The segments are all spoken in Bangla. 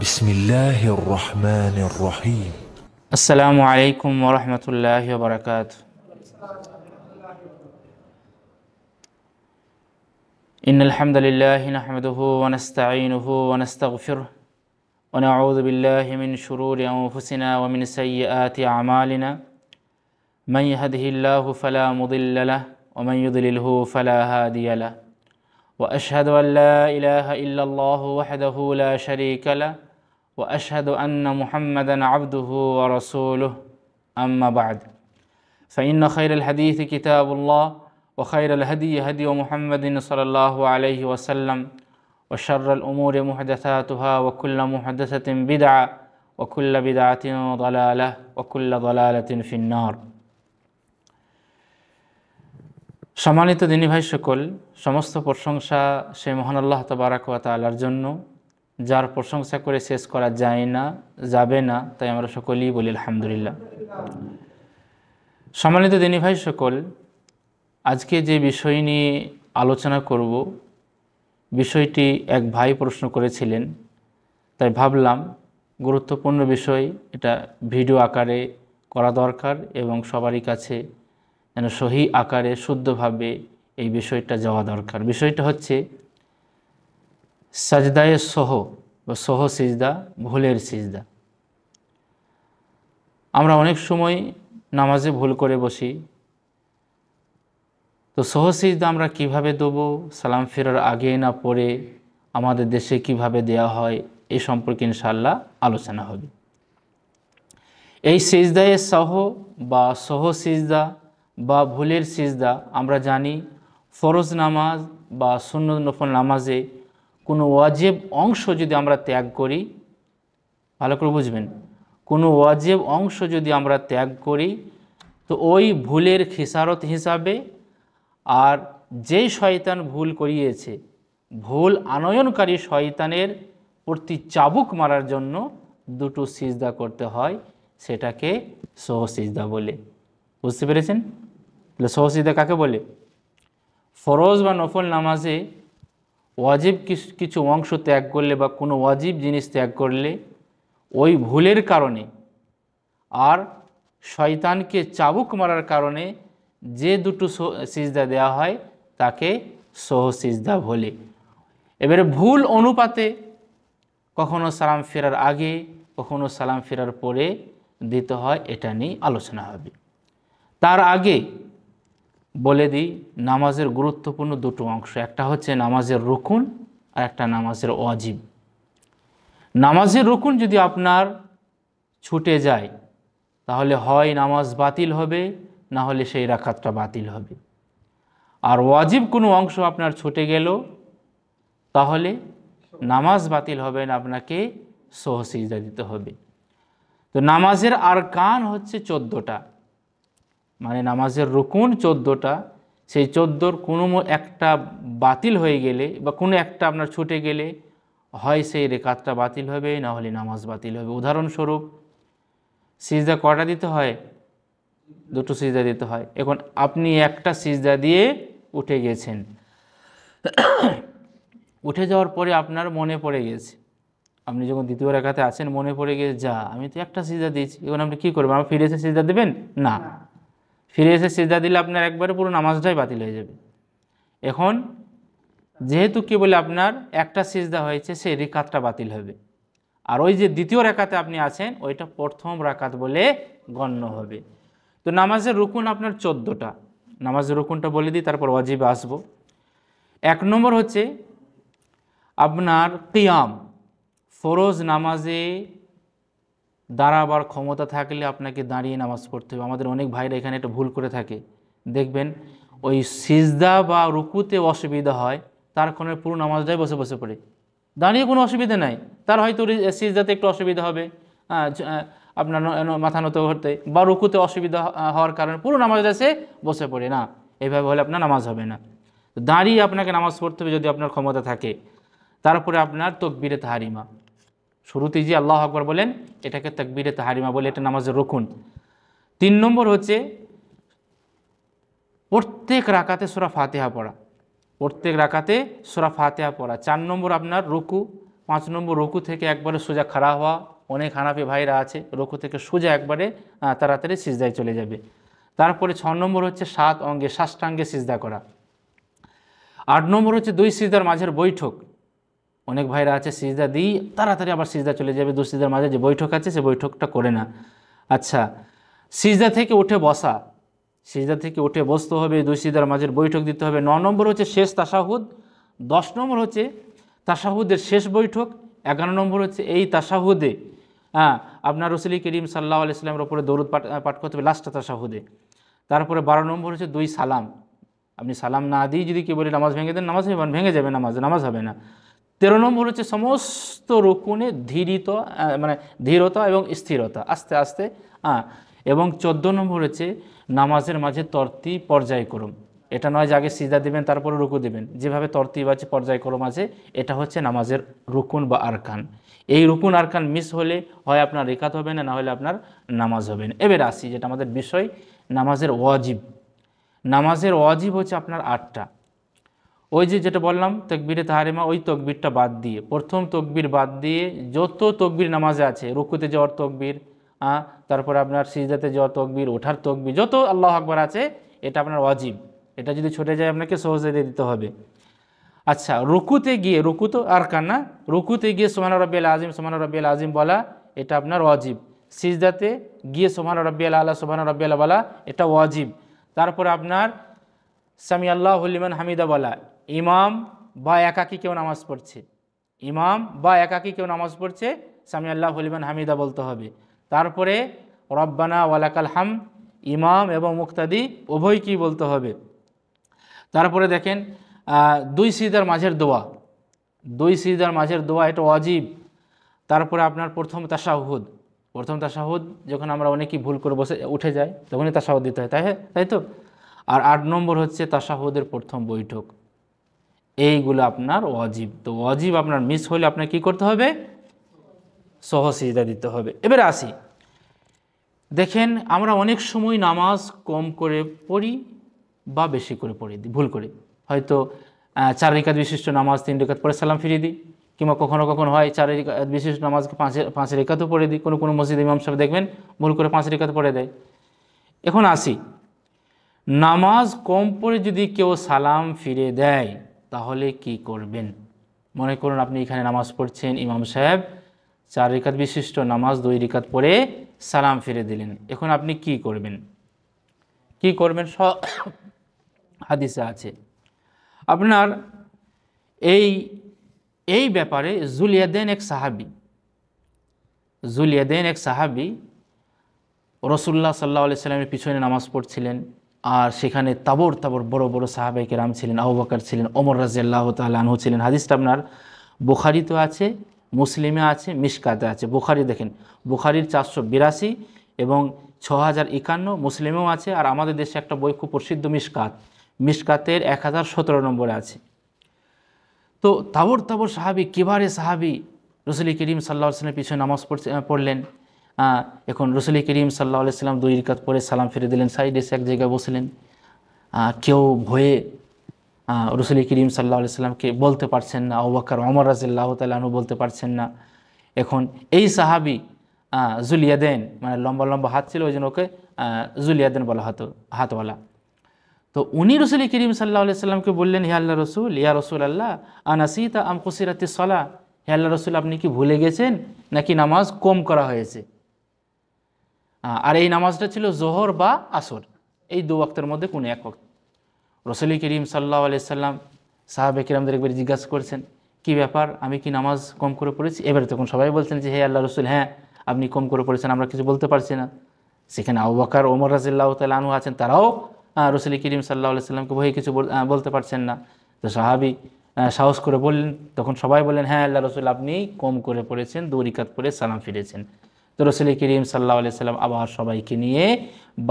بسم الله الرحمن الرحيم. السلام عليكم ورحمة الله وبركاته. إن الحمد لله نحمده ونستعينه ونستغفره ونعوذ بالله من شرور أنفسنا ومن سيئات أعمالنا. من يهده الله فلا مضل له ومن يضلله فلا هادي له. وأشهد أن لا إله إلا الله وحده لا شريك له وأشهد أن محمدًا عبده ورسوله. أما بعد، فإن خير الحديث كتاب الله وخير الهدي هدي محمد صلى الله عليه وسلم وشر الأمور محدثاتها وكل محدثة بدعة وكل بدعة ضلالة وكل ضلالة في النار. সম্মানিত দিনী ভাই সকল, সমস্ত প্রশংসা সেই মহান আল্লাহ তাবারাক ওয়া তাআলার জন্য, যার প্রশংসা করে শেষ করা যায় না, যাবে না, তাই আমরা সকলেই বলি আলহামদুলিল্লাহ। সম্মানিত দিনী ভাই সকল, আজকে যে বিষয় নিয়ে আলোচনা করব, বিষয়টি এক ভাই প্রশ্ন করেছিলেন, তাই ভাবলাম গুরুত্বপূর্ণ বিষয়, এটা ভিডিও আকারে করা দরকার এবং সবারই কাছে যেন সহি আকারে শুদ্ধভাবে এই বিষয়টা যাওয়া দরকার। বিষয়টা হচ্ছে সাজদায়ে সহ বা সহ সিজদা, ভুলের সিজদা। আমরা অনেক সময় নামাজে ভুল করে বসি, তো সহ সিজদা আমরা কিভাবে দেবো, সালাম ফেরার আগে না পরে, আমাদের দেশে কিভাবে দেয়া হয়, এই সম্পর্কে ইনশাআল্লাহ আলোচনা হবে। এই সিজদায়ে সহ বা সহ সিজদা বা ভুলের সিজদা আমরা জানি ফরজ নামাজ বা সুন্নত নফল নামাজে কোনো ওয়াজিব অংশ যদি আমরা ত্যাগ করি, ভালো করে বুঝবেন, কোনো ওয়াজিব অংশ যদি আমরা ত্যাগ করি, তো ওই ভুলের খিসারত হিসাবে আর যেই শয়তান ভুল করিয়েছে, ভুল আনয়নকারী শয়তানের প্রতি চাবুক মারার জন্য দুটো সিজদা করতে হয়, সেটাকে সহ সিজদা বলে। বুঝতে পেরেছেন? তাহলে সহ সিজদা কাকে বলে? ফরজ বা নফল নামাজে ওয়াজিব কিছু অংশ ত্যাগ করলে বা কোনো ওয়াজিব জিনিস ত্যাগ করলে ওই ভুলের কারণে আর শয়তানকে চাবুক মারার কারণে যে দুটো সিজদা দেওয়া হয় তাকে সহ সিজদা বলে। এবারে ভুল অনুপাতে কখনো সালাম ফেরার আগে, কখনো সালাম ফেরার পরে দিতে হয়, এটা নিয়ে আলোচনা হবে। তার আগে বলে দিই নামাজের গুরুত্বপূর্ণ দুটো অংশ, একটা হচ্ছে নামাজের রুকুন আর একটা নামাজের ওয়াজিব। নামাজের রুকুন যদি আপনার ছুটে যায় তাহলে হয় নামাজ বাতিল হবে, না হলে সেই রাকাতটা বাতিল হবে। আর ওয়াজিব কোনো অংশ আপনার ছুটে গেল তাহলে নামাজ বাতিল হবে না, আপনাকে সহ সিজদা দিতে হবে। তো নামাজের আরকান হচ্ছে 14টা, মানে নামাজের রুকুন 14টা। সেই 14র কোনো একটা বাতিল হয়ে গেলে বা কোনো একটা আপনার ছুটে গেলে হয় সেই রেকাতটা বাতিল হবে, না হলে নামাজ বাতিল হবে। উদাহরণস্বরূপ সিজদা কটা দিতে হয়? দুটো সিজদা দিতে হয়। এখন আপনি একটা সিজদা দিয়ে উঠে গেছেন, উঠে যাওয়ার পরে আপনার মনে পড়ে গেছে, আপনি যখন দ্বিতীয় রাকাতে আছেন মনে পড়ে গেছে, যা আমি তো একটা সিজদা দিয়েছি, এখন আপনি কী করবেন? আপনি ফিরে এসে সিজদা দেবেন না। ফিরে এসে সিজদা দিলে আপনার একবারে পুরো নামাজটাই বাতিল হয়ে যাবে। এখন যেহেতু কি বলে আপনার একটা সিজদা হয়েছে, সেই রিকাতটা বাতিল হবে, আর ওই যে দ্বিতীয় রাকাতে আপনি আছেন ওইটা প্রথম রাকাত বলে গণ্য হবে। তো নামাজের রুকুন আপনার 14টা। নামাজের রুকুনটা বলে দিই, তারপর ওয়াজিবে আসবো। 1 নম্বর হচ্ছে আপনার কিয়াম। ফরজ নামাজে দাঁড়াবার ক্ষমতা থাকলে আপনাকে দাঁড়িয়ে নামাজ পড়তে হবে। আমাদের অনেক ভাইরা এখানে একটা ভুল করে থাকে, দেখবেন ওই সিজদা বা রুকুতে অসুবিধা হয়, তার কারণে পুরো নামাজটাই বসে বসে পড়ে। দাঁড়িয়ে কোনো অসুবিধা নাই, তার হয়তো সিজদাতে একটু অসুবিধা হবে, আপনার মাথা নত করতে, বা রুকুতে অসুবিধা হওয়ার কারণে পুরো নামাজটা সে বসে পড়ে না। এইভাবে হলে আপনার নামাজ হবে না। দাঁড়িয়ে আপনাকে নামাজ পড়তে হবে যদি আপনার ক্ষমতা থাকে। তারপরে আপনার তাকবীরে তাহরিমা, শুরুতেই যে আল্লাহু আকবার বলেন, এটাকে তাকবীরে তাহরিমা বলে, এটা নামাজের রুকুন। 3 নম্বর হচ্ছে প্রত্যেক রাকাতে সূরা ফাতিহা পড়া, প্রত্যেক রাকাতে সূরা ফাতিহা পড়া। 4 নম্বর আপনার রুকু, 5 নম্বর রুকু থেকে একবারে সোজা খাড়া হওয়া, অনেক হানাফি ভাইরা আছে রুকু থেকে সোজা একবারে তাড়াতাড়ি সিজদায় চলে যাবে। তারপরে 6 নম্বর হচ্ছে 7 অঙ্গে সাষ্টাঙ্গে সিজদা করা। 8 নম্বর হচ্ছে 2 সিজদার মাঝের বৈঠক। অনেক ভাইরা আছে সিজদা দিই তাড়াতাড়ি আবার সিজদা চলে যাবে, 2 সিজদার মাঝে যে বৈঠক আছে সে বৈঠকটা করে না। আচ্ছা, সিজদা থেকে উঠে বসা, সিজদা থেকে উঠে বসতে হবে, 2 সিজদার মাঝের বৈঠক দিতে হবে। 9 নম্বর হচ্ছে শেষ তাশাহুদ। 10 নম্বর হচ্ছে তাশাহুদের শেষ বৈঠক। 11 নম্বর হচ্ছে এই তাশাহুদে আপনার রাসূল করিম সাল্লাল্লাহু আলাইহি ওয়াসাল্লামের উপরে দরুদ পাঠ করতে হবে লাস্ট তাশাহুদে। তারপরে 12 নম্বর হচ্ছে 2 সালাম। আপনি সালাম না দিয়ে যদি কেউ বলে নামাজ ভেঙে দেন, নামাজ ভেঙে যাবে, নামাজ হবে না। 13 নম্বর হচ্ছে সমস্ত রুকুনে ধীরতা এবং স্থিরতা, আস্তে আস্তে। এবং 14 নম্বর হচ্ছে নামাজের মাঝে তরতিব পর্যায়ক্রম। এটা নয় যে আগে সিজদা দিবেন তারপরে রুকু দিবেন, যেভাবে তরতিব আছে পর্যায়ক্রম আছে, এটা হচ্ছে নামাজের রুকুন বা আরকান। এই রুকুন আরকান মিস হলে হয় আপনার রিকাত হবে না, না হলে আপনার নামাজ হবে না। এবার আসি যেটা আমাদের বিষয়, নামাজের ওয়াজিব। নামাজের ওয়াজিব হচ্ছে আপনার 8টা। ওই যেটা বললাম তাকবীরে তাহরিমা, ওই তাকবীরটা বাদ দিয়ে, প্রথম তাকবীর বাদ দিয়ে যত তাকবীর নামাজে আছে, রুকুতে যাওয়ার তাকবীর, তারপরে আপনার সিজদাতে যাওয়ার তাকবীর, ওঠার তাকবীর, যত আল্লাহু আকবার আছে এটা আপনার ওয়াজিব। এটা যদি ছুটে যায় আপনাকে সহজে দিয়ে দিতে হবে। আচ্ছা, রুকুতে গিয়ে, রুকু তো আরকান না, রুকুতে গিয়ে সুবহান রাব্বিয়াল আযীম, সুবহান রাব্বিয়াল আযীম বলা এটা আপনার ওয়াজিব। সিজদাতে গিয়ে সুবহান রাব্বিয়াল আলা, সুবহান রাব্বিয়াল বলা এটা ওয়াজিব। তারপরে আপনার সামি আল্লাহু লিমান হামিদা বলা, ইমাম বা একাকী কেউ নামাজ পড়ছে, ইমাম বা একাকী কেউ নামাজ পড়ছে সামি আল্লাহু লিমান হামিদা বলতে হবে। তারপরে রব্বানা ওয়ালাকাল হাম, ইমাম এবং মুক্তাদি উভয় কি বলতে হবে। তারপরে দেখেন 2 সিজদার মাঝের দোয়া, 2 সিজদার মাঝের দোয়া এটা ওয়াজিব। তারপরে আপনার প্রথম তাশাহুদ, প্রথম তাশাহুদ যখন আমরা অনেকেই ভুল করে বসে উঠে যাই তখনই তাশাহুদ দিতে হয়, তাই তো। আর 8 নম্বর হচ্ছে তাশাহুদের প্রথম বৈঠক। এইগুলো আপনার ওয়াজিব। তো ওয়াজিব আপনার মিস হলে আপনার কি করতে হবে, সহ সিজদা দিতে হবে। এবারে আসি, দেখেন আমরা অনেক সময় নামাজ কম করে পড়ি বা বেশি করে পড়ে দিই, ভুল করে। হয়তো 4 রিকাত বিশিষ্ট নামাজ 3 রিকাত পড়ে সালাম ফিরিয়ে দিই, কিংবা কখনো কখনো হয় 4 রিকাত বিশিষ্ট নামাজকে 5 রিকাতও পড়ে দিই। কোনো মসজিদ ইমাম সাহেব দেখবেন ভুল করে 5 রিকাত পড়ে দেয়। এখন আসি, নামাজ কম পড়ে যদি কেউ সালাম ফিরে দেয় তাহলে কি করবেন। মনে করুন আপনি এখানে নামাজ পড়ছেন, ইমাম সাহেব 4 রিকাত বিশিষ্ট নামাজ 2 রিকাত পড়ে সালাম ফিরে দিলেন। এখন আপনি কি করবেন, কি করবেন হাদিসে আছে। আপনার এই ব্যাপারে জুলিয়াদেন এক সাহাবি রাসূলুল্লাহ সাল্লাল্লাহু আলাইহি সাল্লামের পিছনে নামাজ পড়ছিলেন। আর সেখানে তাবর বড় বড় সাহাবায়ে কেরাম ছিলেন, আবু বকর ছিলেন, ওমর রাদিয়াল্লাহু তাআলা আনহু ছিলেন। হাদিসটা আপনার বুখারীতে আছে, মুসলিমে আছে, মিশকাতে আছে। বুখারী দেখেন, বুখারীর 482 এবং 6051, মুসলিমেও আছে। আর আমাদের দেশে একটা বই খুব প্রসিদ্ধ মিশকাতের 1017 নম্বরে আছে। তো তাবর সাহাবি, কিবারে সাহাবি রাসূল করিম সাল্লাল্লাহু আলাইহি ওয়াসাল্লামের পিছনে নামাজ পড়লেন। এখন রাসূল করিম সাল্লাল্লাহু আলাইহি ওয়াসাল্লাম 2 রিকাত পড়ে সালাম ফিরে দিলেন, সাইডে এক জায়গায় বসলেন। কেউ ভয়ে রাসূল করিম সাল্লাল্লাহু আলাইহি ওয়াসাল্লামকে বলতে পারছেন না, আবু বকর, ওমর রাদিয়াল্লাহু তাআলা আনহু বলতে পারছেন না। এখন এই সাহাবি জুলিয়াদেন, মানে লম্বা লম্বা হাত ছিল, ওই জন্য ওকে জুলিয়াদেন বলা হতো, হাতওয়ালা। তো উনি রাসূল করিম সাল্লাল্লাহু আলাইহি ওয়াসাল্লামকে বললেন, হে আল্লাহ রসুল, ইয়া রাসূলুল্লাহ, আনাসিতা আম কুসিরাতিস সালাহ, হে আল্লাহ রসুল আপনি কি ভুলে গেছেন নাকি নামাজ কম করা হয়েছে। আর এই নামাজটা ছিল জোহর বা আসর, এই 2 ওয়াক্তের মধ্যে কোনো এক ওয়াক্ত। রাসূল করিম সাল্লাল্লাহু আলাইহি ওয়াসাল্লাম সাহাবায়ে কিরামদের একবার জিজ্ঞাসা করেছেন, কি ব্যাপার, আমি কি নামাজ কম করে পড়েছি। এবারে তখন সবাই বলছেন যে হে আল্লাহ রসুল, হ্যাঁ আপনি কম করে পড়েছেন, আমরা কিছু বলতে পারছি না। সেখানে আবু বকর, ওমর রাদিয়াল্লাহু তাআলা আনহু আছেন, তারাও রাসূল করিম সাল্লাল্লাহু আলাইহি ওয়াসাল্লামকে ভয়ে কিছু বলতে পারছেন না। তো সাহাবী সাহস করে বললেন, তখন সবাই বললেন, হ্যাঁ আল্লাহ রসুল আপনি কম করে পড়েছেন, 2 রিকাত পড়ে সালাম ফিরেছেন। তো রাসূল করিম সাল্লাল্লাহু আলাইহি ওয়াসাল্লাম আবার সবাইকে নিয়ে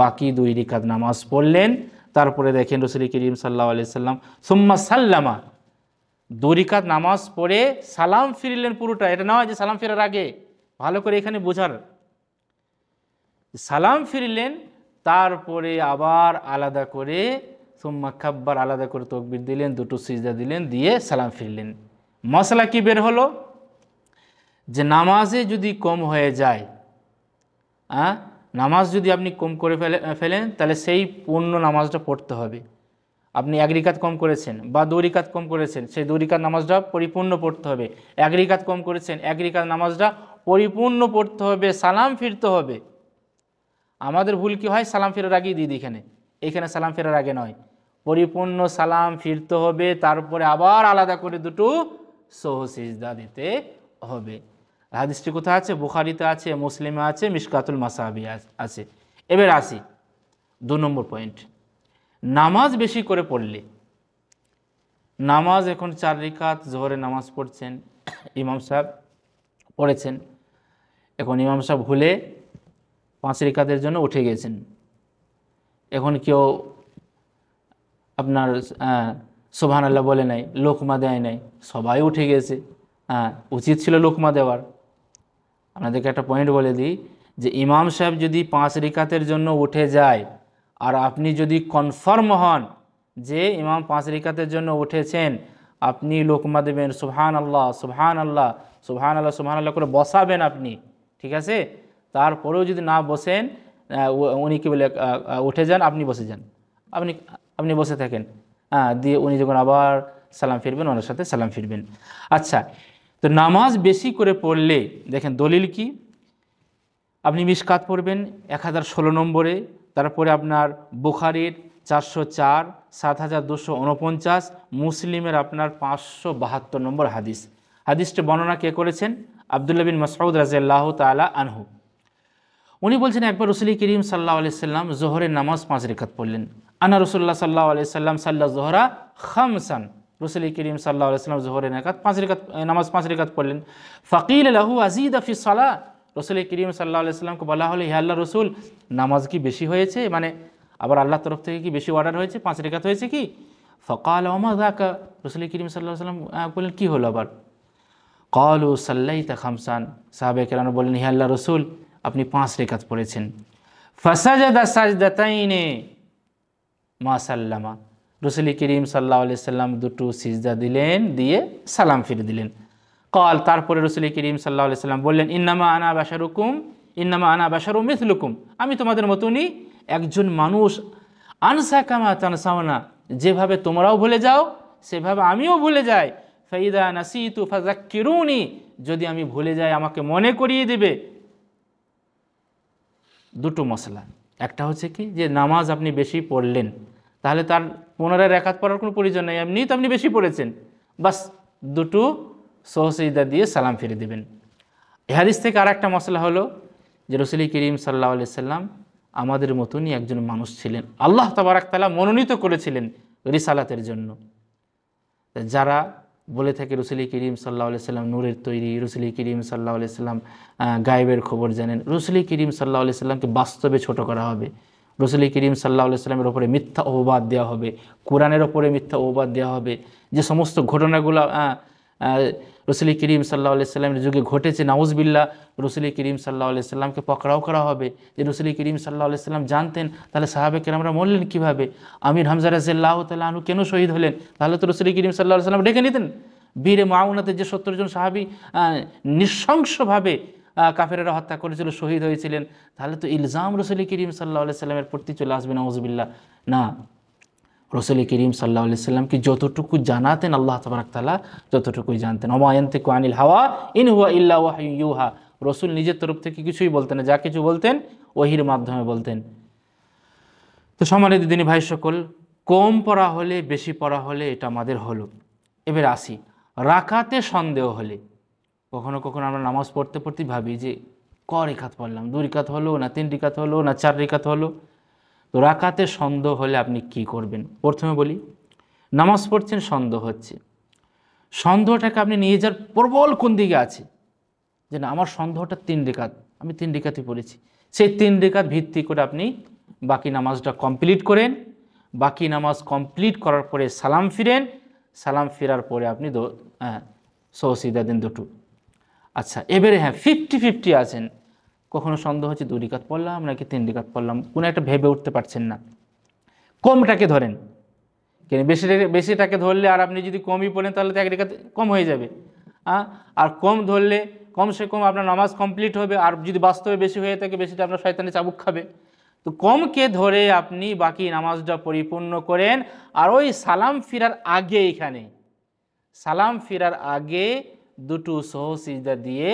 বাকি 2 রিকাত নামাজ পড়লেন। তারপরে দেখেন রাসূল করিম সাল্লাল্লাহু আলাইহি ওয়াসাল্লাম সুম্মা সাল্লামা, 2 রিকাত নামাজ পড়ে সালাম ফিরলেন পুরোটা। এটা নয় যে সালাম ফেরার আগে, ভালো করে এখানে বোঝার, সালাম ফিরলেন তারপরে আবার আলাদা করে সুম্মা কাব্বার, আলাদা করে তাকবীর দিলেন, 2টো সিজদা দিলেন, দিয়ে সালাম ফিরলেন। মশলা কি বের হলো, যে নামাজে যদি কম হয়ে যায়, নামাজ যদি আপনি কম করে ফেলেন তাহলে সেই পূর্ণ নামাজটা পড়তে হবে। আপনি 1 রিকাত কম করেছেন বা 2 রিকাত কম করেছেন, সেই 2 রিকাত নামাজটা পরিপূর্ণ পড়তে হবে। 1 রিকাত কম করেছেন, 1 রিকাত নামাজটা পরিপূর্ণ পড়তে হবে, সালাম ফিরতে হবে। আমাদের ভুল কি হয়, সালাম ফেরার আগেই দিয়ে দিই, এখানে সালাম ফেরার আগে নয়, পরিপূর্ণ সালাম ফিরতে হবে, তারপরে আবার আলাদা করে দুটো সহসিজদা দিতে হবে। হাদিসটি কোথায় আছে? বুখারীতে আছে, মুসলিমে আছে, মিশকাতুল মাসাবি আছে। এবার আসি 2 নম্বর পয়েন্ট, নামাজ বেশি করে পড়লে। নামাজ এখন 4 রিকাত জোহরের নামাজ পড়ছেন, ইমাম সাহেব পড়েছেন, এখন ইমাম সাহেব ভুলে 5 রিকাতের জন্য উঠে গেছেন। এখন কেউ আপনার সুবহানাল্লাহ বলে নাই, লোকমা দেয় নাই, সবাই উঠে গেছে, উচিত ছিল লোকমা দেওয়ার। আপনাদেরকে একটা পয়েন্ট বলে দিই, যে ইমাম সাহেব যদি 5 রিকাতের জন্য উঠে যায় আর আপনি যদি কনফার্ম হন যে ইমাম 5 রিকাতের জন্য উঠেছেন, আপনি লোকমা দেবেন, সুবহানাল্লাহ সুবহানাল্লাহ সুবহানাল্লাহ সুবহানাল্লাহ করে বসাবেন আপনি, ঠিক আছে? তারপরেও যদি না বসেন, উনি কি বলে উঠে যান, আপনি বসে যান, আপনি বসে থাকেন, দিয়ে উনি যখন আবার সালাম ফিরবেন, ওনার সাথে সালাম ফিরবেন। আচ্ছা, তো নামাজ বেশি করে পড়লে দেখেন দলিল কি, আপনি মিশকাত পড়বেন 1016 নম্বরে, তারপরে আপনার বুখারীর 404, 7249, মুসলিমের আপনার 572 নম্বর হাদিস। হাদিসটি বর্ণনা কে করেছেন? আব্দুল্লাহ বিন মাসউদ রাদিয়াল্লাহু তাআলা আনহু। উনি বলছেন, একবার রাসূল করিম সাল্লাল্লাহু আলাইহি সাল্লাম জোহরের নামাজ 5 রিকাত পড়লেন। আনা রাসূলুল্লাহ সাল্লাল্লাহু আলাইহি সাল্লাম সাল্লা যোহরা খামসান, রাসূল করিম সাল্লাল্লাহু আলাইহি সাল্লাম জোহরের নামাজ 5 রিকাত পড়লেন। ফাকিল লাহু আযীদা ফি সালাহ, রাসূল করিম সাল্লাল্লাহু আলাইহি সাল্লামকে বলা হলো, হে আল্লাহর রাসূল, নামাজ কি বেশি হয়েছে? মানে আবার আল্লাহর তরফ থেকে কি বেশি অর্ডার হয়েছে, 5 রিকাত হয়েছে কি? ফাকাল ওমা যাকা, রাসূল করিম সাল্লাল্লাহু আলাইহি সাল্লাম বললেন, কি হলো আবার? ক্বালু সাল্লাইতা খামসান, সাহাবায়ে কেরাম বললেন, হে আল্লাহর রাসূল, আপনি 5 রিকাত পড়েছেন। ফাসাজাদা সাজদাতাইনে মা সাল্লামা, রাসূল করিম সাল্লাল্লাহু আলাইহি সাল্লাম 2 সিজদা দিলেন, দিয়ে সালাম ফিরে দিলেন। কাল, তারপরে রাসূল করিম সাল্লাল্লাহু আলাইহি সাল্লাম বললেন, ইন্নামা আনা বাশারুম মিথলুকুম, আমি তোমাদের মতনই একজন মানুষ। আনসা কামা তানসাউনা, যেভাবে তোমরাও ভুলে যাও সেভাবে আমিও ভুলে যাই। ফাইদা নাসিতু ফাযাক্কিরুনি, যদি আমি ভুলে যাই আমাকে মনে করিয়ে দেবে। 2 মশলা, একটা হচ্ছে কি, যে নামাজ আপনি বেশি পড়লেন, তাহলে তার পুনরায় রাকাত পড়ার কোনো প্রয়োজন নেই, এমনিই তো আপনি বেশি পড়েছেন, বাস 2 সহসিজদা দিয়ে সালাম ফিরে দেবেন। এই হাদিস থেকে আর একটা মশলা হলো যে রাসূল করিম সাল্লাল্লাহু আলাইহি সাল্লাম আমাদের মতনই একজন মানুষ ছিলেন, আল্লাহ তাবারাক তাআলা মনোনীত করেছিলেন রিসালাতের জন্য। যারা বলে থাকে রাসূল করিম সাল্লাল্লাহু আলাইহি সাল্লাম নূরের তৈরি, রাসূল করিম সাল্লাল্লাহু আলাইহি সাল্লাম গায়েবের খবর জানেন, রাসূল করিম সাল্লাল্লাহু আলাইহি সাল্লামকে বাস্তবে ছোট করা হবে, রাসূল করিম সাল্লাল্লাহু আলাইহি সাল্লামের ওপরে মিথ্যা অপবাদ দেওয়া হবে, কোরআনের ওপরে মিথ্যা অপবাদ দেওয়া হবে, যে সমস্ত ঘটনাগুলো রাসূল করিম সাল্লাল্লাহু আলাইহি সাল্লামের যুগে ঘটেছে, নাউজুবিল্লাহ, রাসূল করিম সাল্লাল্লাহু আলাইহি সাল্লামকে পকড়াও করা হবে, যে রাসূল করিম সাল্লাল্লাহু আলাইহি সাল্লাম জানতেন, তাহলে সাহাবে কেরামরা মরলেন কীভাবে? আমির হামজা রাদিয়াল্লাহু তাআলা আনহু কেন শহীদ হলেন? তাহলে তো রাসূল করিম সাল্লাল্লাহু আলাইহি সাল্লাম ডেকে নিতেন। বীরে মাউনাতে যে 70 জন সাহাবী নৃশংসভাবে কাফেরেরা হত্যা করেছিল, শহীদ হয়েছিলেন, তাহলে তো ইলজাম রাসূল করিম সাল্লাল্লাহু আলাইহি সাল্লামের প্রতি চলে আসবে, নাউজুবিল্লাহ। না, রাসূল করিম সাল্লাল্লাহু আলাইহি সাল্লামকে যতটুকু জানাতেন আল্লাহ তাবারাক তাআলা ততটুকুই জানতেন। ওমা ইয়ানতিকু আনিল হাওয়া ইন হুয়া ইল্লা ওয়াহয়ুন ইউহা, রাসূল নিজের তরফ থেকে কিছুই বলতেন না, যা কিছু বলতেন ওহীর মাধ্যমে বলতেন। তো সম্মানিত দিনী ভাই সকল, কম পড়া হলে বেশি পড়া হলে এটা আমাদের হলো। এবার আসি রাকাতে সন্দেহ হলে। কখনো কখনো আমরা নামাজ পড়তে পড়তে ভাবি যে ক রিকাত পড়লাম, 2 রিকাত হলো না 3 রিকাত হলো না 4 রিকাত হলো। তো রাকাতে সন্দেহ হলে আপনি কি করবেন? প্রথমে বলি, নামাজ পড়ছেন, সন্দেহ হচ্ছে, সন্দেহটাকে আপনি নিয়ে যার প্রবল কোন দিকে আছে, যে না আমার সন্দেহটা 3 রিকাত, আমি 3 রিকাতই পড়েছি, সেই 3 রিকাত ভিত্তি করে আপনি বাকি নামাজটা কমপ্লিট করেন। বাকি নামাজ কমপ্লিট করার পরে সালাম ফিরেন, সালাম ফেরার পরে আপনি সহসিজদা দেন 2। আচ্ছা, এবারে হ্যাঁ 50-50 আছেন, কখনো সন্দেহ হচ্ছে 2 রিকাত পড়লাম নাকি 3 রিকাত পড়লাম, কোনো একটা ভেবে উঠতে পারছেন না। কমটাকে ধরেন, কেন বেশিটাকে ধরলে আর আপনি যদি কমই পড়েন তাহলে তো 1 রিকাত কম হয়ে যাবে, আর কম ধরলে কমসে কম আপনার নামাজ কমপ্লিট হবে, আর যদি বাস্তবে বেশি হয়ে থাকে বেশিটা আপনার শয়তানি চাবুক খাবে। তো কমকে ধরে আপনি বাকি নামাজটা পরিপূর্ণ করেন। আর ওই সালাম ফিরার আগে, এখানে সালাম ফিরার আগে দুটো সহসিজদা দিয়ে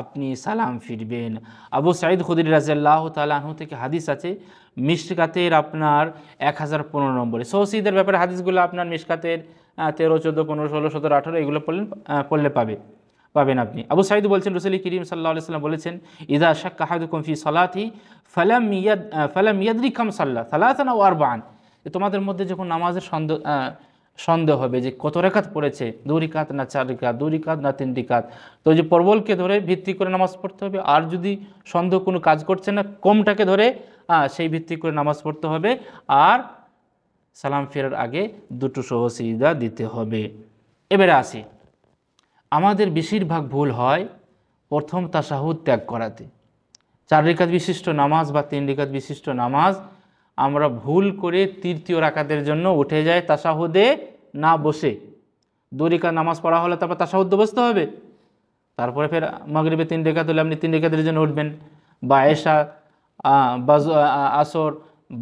আপনি সালাম ফিরবেন। আবু সাঈদ খুদরি রাদিয়াল্লাহু তাআলা আনহু থেকে হাদিস আছে, মিশকাতের আপনার 1015 নম্বরে। সহসিজদার ব্যাপারে হাদিসগুলো আপনার মিশকাতের 13, 14, 15, 16, 17, 18 এগুলো পড়লে পাবেন আপনি। আবু সাঈদ বলছেন, রাসূল করিম সাল্লাল্লাহু আলাইহি ওয়াসাল্লাম বলেছেন, ইযা শাক্কা আহাদুকুম ফি সালাতি ফালাম ইয়াদরি কাম সাল্লা সালাতান আও আরবাআন। তোমাদের মধ্যে যখন নামাজের সন্দেহ হবে যে কত রাকাত পড়েছে, 2 রাকাত না 4 রাকাত, 2 রাকাত না 3 রাকাত, তো যে প্রবলকে ধরে ভিত্তি করে নামাজ পড়তে হবে। আর যদি সন্দেহ কোনো কাজ করছে না, কমটাকে ধরে সেই ভিত্তি করে নামাজ পড়তে হবে। আর সালাম ফেরার আগে দুটো সহসিজদা দিতে হবে। এবারে আসি, আমাদের বেশিরভাগ ভুল হয় প্রথম তাশাহুদ ত্যাগ করাতে। 4 রাকাত বিশিষ্ট নামাজ বা 3 রাকাত বিশিষ্ট নামাজ আমরা ভুল করে তৃতীয় রাকাতের জন্য উঠে যাই তাশাহুদে না বসে। 2 রাকাত নামাজ পড়া হলে তারপর তাশাহুদে বসতে হবে, তারপরে ফের মাগরিবে 3 রাকাত হলে আপনি 3 রাকাতের জন্য উঠবেন, বা এশা বা আসর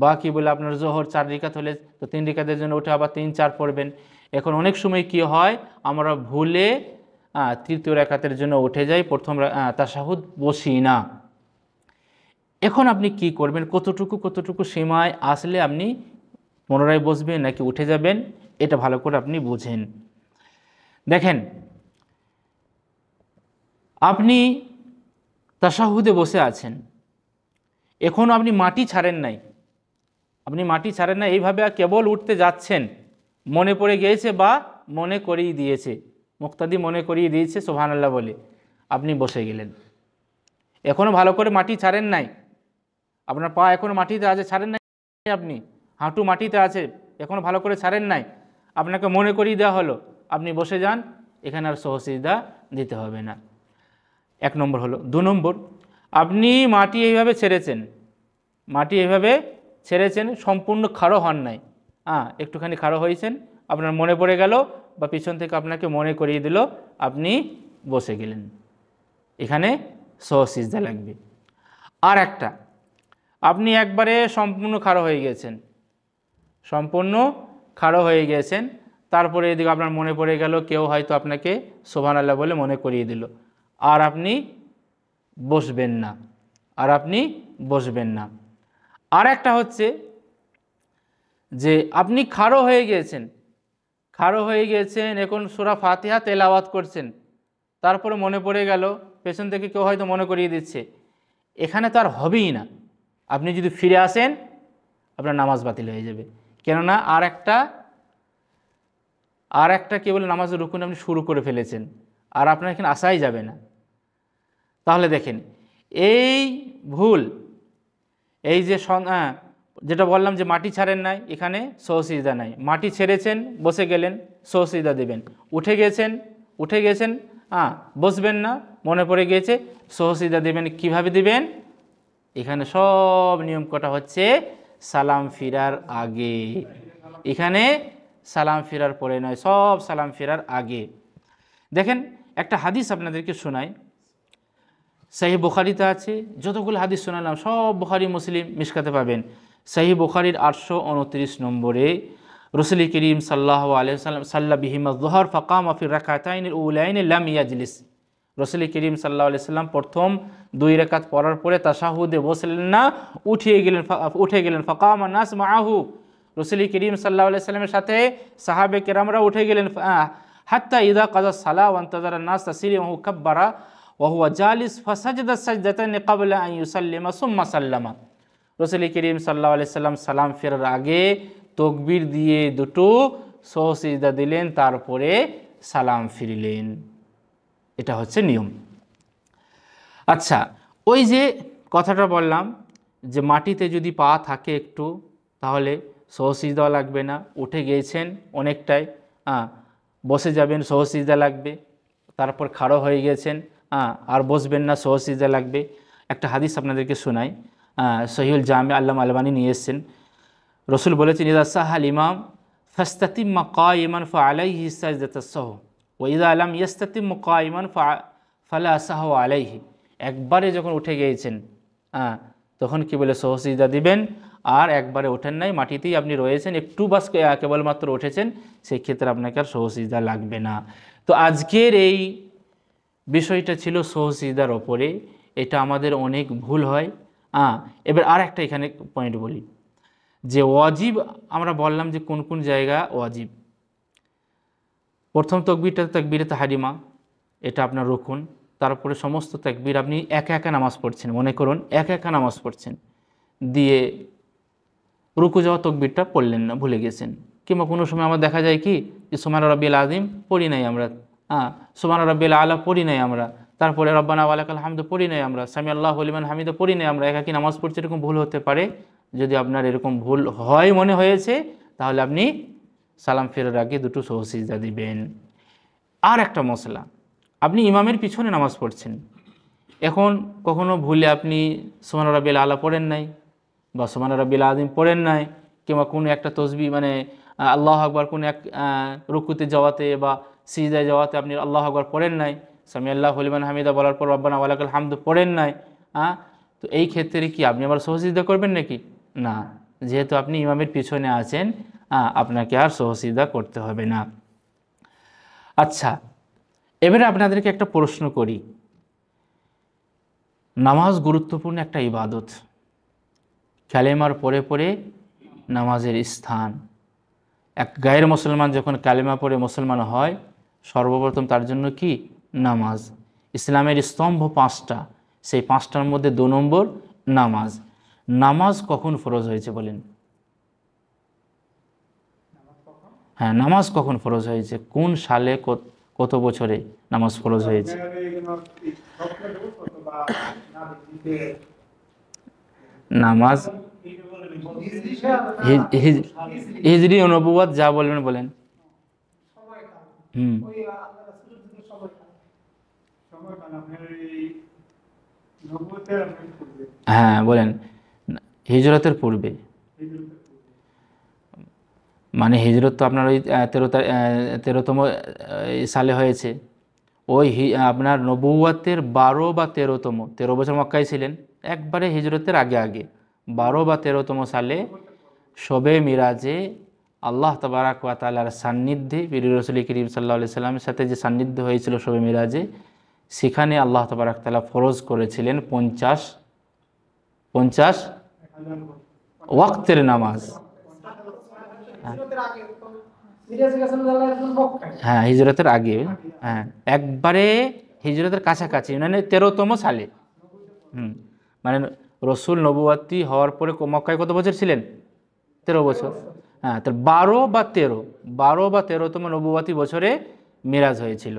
বা কি বলে আপনার জোহর 4 রাকাত হলে তো 3 রাকাতের জন্য উঠে আবার 3, 4 পড়বেন। এখন অনেক সময় কি হয়, আমরা ভুলে তৃতীয় রাকাতের জন্য উঠে যাই, প্রথম তাশাহুদ বসি না। এখন আপনি কি করবেন, কতটুকু সীমায় আসলে আপনি পুনরায় বসবেন নাকি উঠে যাবেন, এটা ভালো করে আপনি বুঝেন। দেখেন, আপনি তাশাহুদে বসে আছেন, এখনও আপনি মাটি ছাড়েন নাই, এইভাবে কেবল উঠতে যাচ্ছেন, মনে পড়ে গিয়েছে বা মনে করিয়ে দিয়েছে, মুক্তাদি মনে করিয়ে দিয়েছে সুবহানাল্লাহ বলে আপনি বসে গেলেন। এখনও ভালো করে মাটি ছাড়েন নাই, আপনার পা এখনও মাটিতে আছে, ছাড়েন নাই, আপনি হাঁটু মাটিতে আছে, এখনও ভালো করে ছাড়েন নাই, আপনাকে মনে করিয়ে দেওয়া হলো, আপনি বসে যান, এখানে আর সহসিজদা দিতে হবে না। 1 নম্বর হলো। 2 নম্বর, আপনি মাটি এইভাবে ছেড়েছেন, সম্পূর্ণ খাড়ো হন নাই, একটুখানি খাড়ো হয়েছেন, আপনার মনে পড়ে গেল বা পিছন থেকে আপনাকে মনে করিয়ে দিল, আপনি বসে গেলেন, এখানে সহসিজদা লাগবে। আর একটা, আপনি একবারে সম্পূর্ণ খাড়ো হয়ে গিয়েছেন, তারপরে এদিকে আপনার মনে পড়ে গেল কেউ হয়তো আপনাকে সুবহানাল্লাহ বলে মনে করিয়ে দিল, আর আপনি বসবেন না। আর একটা হচ্ছে যে আপনি খাড়ো হয়ে গিয়েছেন, এখন সূরা ফাতিহা তেলাওয়াত করছেন, তারপরে মনে পড়ে গেল পেছন থেকে কেউ হয়তো মনে করিয়ে দিচ্ছে, এখানে তো আর হবেই না, আপনি যদি ফিরে আসেন আপনার নামাজ বাতিল হয়ে যাবে। কেননা আর একটা কি বলে নামাজের রুকুন আপনি শুরু করে ফেলেছেন, আর আপনার এখানে আসাই যাবে না। তাহলে দেখেন, এই ভুল, এই যে যেটা বললাম যে মাটি ছাড়েন নাই, এখানে সহসিজদা নাই। মাটি ছেড়েছেন, বসে গেলেন, সহসিজদা দেবেন। উঠে গেছেন বসবেন না, মনে পড়ে গিয়েছে, সহসিজদা দেবেন। কিভাবে দিবেন, এখানে সব নিয়ম কটা হচ্ছে সালাম ফিরার আগে, এখানে সালাম ফিরার পরে নয়, সব সালাম ফিরার আগে। দেখেন, একটা হাদিস আপনাদেরকে শোনাই, সহিহ বুখারীতে আছে, যতগুলো হাদিস শোনালাম সব বুখারী মুসলিম মিশকাতে পাবেন। সহিহ বুখারীর 829 নম্বরে রাসূল করিম সাল্লাল্লাহু আলাইহি ওয়াসাল্লাম সাল্লা বিহিমা যুহর ফাকামা ফি রাকাতাইনিল উলাইনি লাম ইয়াজলিস। রাসূল করিম সাল্লাল্লাহু আলাইহি ওয়াসাল্লাম প্রথম 2 রাকাত পড়ার পরে তাশাহুদে বসলেন না, উঠে গেলেন। ফাকামা নাস মাআহু, রাসূল করিম সাল্লাল্লাহু আলাইহি ওয়াসাল্লামের সাথে সাহাবে কেরামরা উঠে গেলেন। হাত্তা ইযা কাযা সালাহ ওয়া ইনতাযারা নাস তাসলিমাহু কাব্বারা ওয়া হুয়া জালিস ফাসাজাদা সাজদাতাইনি ক্বাবলা আন ইউসাল্লিমা সুম্মা সাল্লামা। রাসূল করিম সাল্লাল্লাহু আলাইহি ওয়াসাল্লাম সালাম ফেরার আগে তাকবীর দিয়ে দুটো সহসিজদা দিলেন, তারপরে সালাম ফিরলেন। এটা হচ্ছে নিয়ম। আচ্ছা, ওই যে কথাটা বললাম যে মাটিতে যদি পা থাকে একটু, তাহলে সহসিজদা লাগবে না। উঠে গিয়েছেন অনেকটাই, বসে যাবেন, সহসিজদা লাগবে। তারপর খাড়ো হয়ে গেছেন, আর বসবেন না, সহসিজদা লাগবে। একটা হাদিস আপনাদেরকে শোনাই, সহিহুল জামি আল্লামা আলবানী নিয়ে এসেছেন। রাসূল বলেছেন, ইযা সাহাল ইমাম ফাস্তাতিম্মা কায়িমান ফাআলাইহি সাজদাতুস সাহু ওয়াইদা আলাম ইয়াস্তাতিম কাইমান ফালা সাহু আলাইহি, একবারে যখন উঠে গিয়েছেন তখন কি বলে সহসিজদা দিবেন। আর একবারে ওঠেন নাই, মাটিতেই আপনি রয়েছেন, একটু বাস কেবলমাত্র উঠেছেন, সেই ক্ষেত্রে আপনাকে আর সহসিজদা লাগবে না। তো আজকের এই বিষয়টা ছিল সহসিজদার ওপরে। এটা আমাদের অনেক ভুল হয়। এবার আর একটা এখানে পয়েন্ট বলি, যে ওয়াজিব আমরা বললাম যে কোন কোন জায়গা ওয়াজিব। প্রথম তকবীরটা তাকবীরে তাহরিমা, এটা আপনার রুকুন। তারপরে সমস্ত তাকবীর আপনি একা একা নামাজ পড়ছেন, মনে করুন একা একা নামাজ পড়ছেন, দিয়ে রুকু যাওয়া তকবীরটা পড়লেন না, ভুলে গেছেন। কিংবা কোনো সময় আমার দেখা যায় কি যে সুবহান রাব্বিল আযীম পড়ি নাই আমরা, সুবহান রাব্বিল আলা পড়ি নাই আমরা, তারপরে রব্বানা ওয়া লাকাল হামদু পড়ি নাই আমরা, সামি আল্লাহু লিমান হামিদা পড়ি নাই আমরা, একাকি নামাজ পড়ছি, এরকম ভুল হতে পারে। যদি আপনার এরকম ভুল হয় মনে হয়েছে, তাহলে আপনি সালাম ফেরার আগে দুটো সহসিজদা দিবেন। আর একটা মশলা, আপনি ইমামের পিছনে নামাজ পড়ছেন, এখন কখনো ভুলে আপনি সুবহান রাব্বিল আলা পড়েন নাই, বা সুবহান রাব্বিল আযীম পড়েন নাই, কিংবা কোনো একটা তসবিহ মানে আল্লাহু আকবার কোনো এক রুকুতে যাওয়াতে বা সিজদায় যাওয়াতে আপনি আল্লাহু আকবার পড়েন নাই, সামি আল্লাহু লিমান হামিদা বলার পর রব্বানা ওয়া লাকাল হামদু পড়েন নাই, তো এই ক্ষেত্রে কি আপনি আবার সহসিজদা করবেন নাকি? না, যেহেতু আপনি ইমামের পিছনে আছেন, আপনাকে আর সহসিজদা করতে হবে না। আচ্ছা, এবারে আপনাদেরকে একটা প্রশ্ন করি। নামাজ গুরুত্বপূর্ণ একটা ইবাদত, কালেমার পরে পরে নামাজের স্থান। এক গায়ের মুসলমান যখন কালেমা পড়ে মুসলমান হয়, সর্বপ্রথম তার জন্য কি? নামাজ। ইসলামের স্তম্ভ 5টা, সেই 5টার মধ্যে 2 নম্বর নামাজ। নামাজ কখন ফরজ হয়েছে বলেন? হ্যাঁ, নামাজ কখন ফরজ হয়েছে? কোন সালে, কত বছরে নামাজ ফরজ হয়েছে? নামাজ হিজরি নবুয়ত যা বলবেন বলেন। হ্যাঁ বলেন, হিজরতের পূর্বে। মানে হিজরত তো আপনার ওই 13তম সালে হয়েছে। ওই আপনার নবুয়তের 12 বা 13তম, 13 বছর মক্কায় ছিলেন, একবারে হিজরতের আগে আগে 12 বা 13তম সালে শবে মিরাজে আল্লাহ তাবারাক ওয়া তাআলার সান্নিধ্যে বীর রাসূল করিম সাল্লাল্লাহু আলাইহি সাল্লামের সাথে যে সান্নিধ্য হয়েছিল শবে মিরাজে, সেখানে আল্লাহ তাবারাক তাআলা ফরজ করেছিলেন 50 ওয়াক্তের নামাজ। হ্যাঁ, হিজরতের আগে, হ্যাঁ একবারে হিজরতের কাছাকাছি, মানে 13তম সালে। মানে রসুল নবুয়াতি হওয়ার পরে মক্কায় কত বছর ছিলেন? 13 বছর। হ্যাঁ, তো 12 বা 13তম নবুয়াতি বছরে মিরাজ হয়েছিল।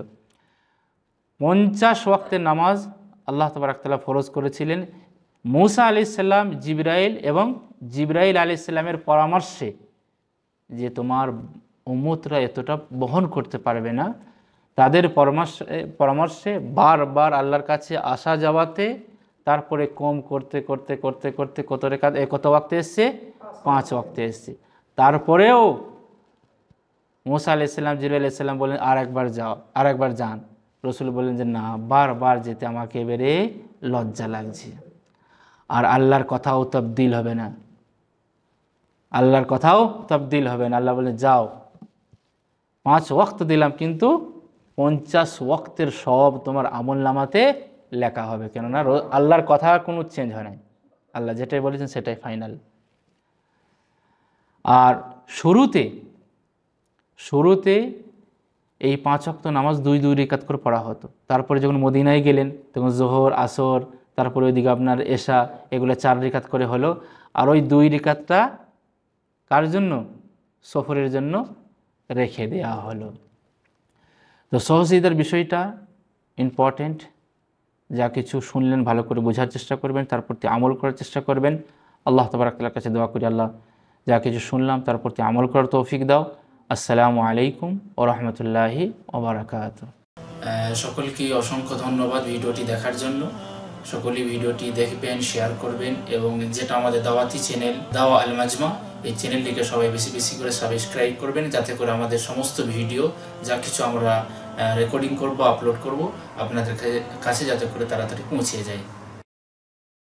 50 ওয়াক্তের নামাজ আল্লাহ তাবারাক তাআলা ফরজ করেছিলেন মূসা আলাইহিস সালাম, জিবরাইল আলাইহিস সালামের পরামর্শে, যে তোমার উম্মতরা এতটা বহন করতে পারবে না, তাদের পরামর্শে বারবার আল্লাহর কাছে আসা যাওয়াতে, তারপরে কম করতে করতে করতে করতে কত ওয়াক্তে এসছে? 5 ওয়াক্তে এসছে। তারপরেও মূসা আলাইহিস সালাম, জিবরাইল আলাইহিস সালাম বলেন আর একবার যান। রসুল বলেন যে না, বারবার যেতে আমাকে এবারে লজ্জা লাগছে, আর আল্লাহর কথাও তাবদীল হবে না, আল্লাহ বলেন যাও, 5 ওয়াক্ত দিলাম, কিন্তু 50 ওয়াক্তের সব তোমার আমল নামাতে লেখা হবে। কেননা আল্লাহর কথা কোনো চেঞ্জ হয় নাই, আল্লাহ যেটাই বলেছেন সেটাই ফাইনাল। আর শুরুতে এই 5 ওয়াক্ত নামাজ 2 রিকাত করে পড়া হতো। তারপরে যখন মদিনায় গেলেন, তখন জোহর, আসর, তারপরে ওইদিকে আপনার এশা, এগুলো 4 রিকাত করে হলো। আর ওই 2 রিকাতটা কার জন্য? সফরের জন্য রেখে দেওয়া হলো। তো সহসিজদার বিষয়টা ইম্পর্টেন্ট। যা কিছু শুনলেন ভালো করে বোঝার চেষ্টা করবেন, তার প্রতি আমল করার চেষ্টা করবেন। আল্লাহ তাবারাক তাআলার কাছে দোয়া করি, আল্লাহ যা কিছু শুনলাম তার প্রতি আমল করার তৌফিক দাও। আসসালামু আলাইকুম ওয়া রাহমাতুল্লাহি ওয়া বারাকাতুহু। সকলকে অসংখ্য ধন্যবাদ ভিডিওটি দেখার জন্য। সকলেই ভিডিওটি দেখবেন, শেয়ার করবেন, এবং যেটা আমাদের দাওয়াতি চ্যানেল দাওয়া আল মাজমা, এই চ্যানেলটিকে সবাই বেশি বেশি করে সাবস্ক্রাইব করবেন, যাতে করে আমাদের সমস্ত ভিডিও যা কিছু আমরা রেকর্ডিং করব, আপলোড করব, আপনাদের কাছে যাতে করে তাড়াতাড়ি পৌঁছে যায়।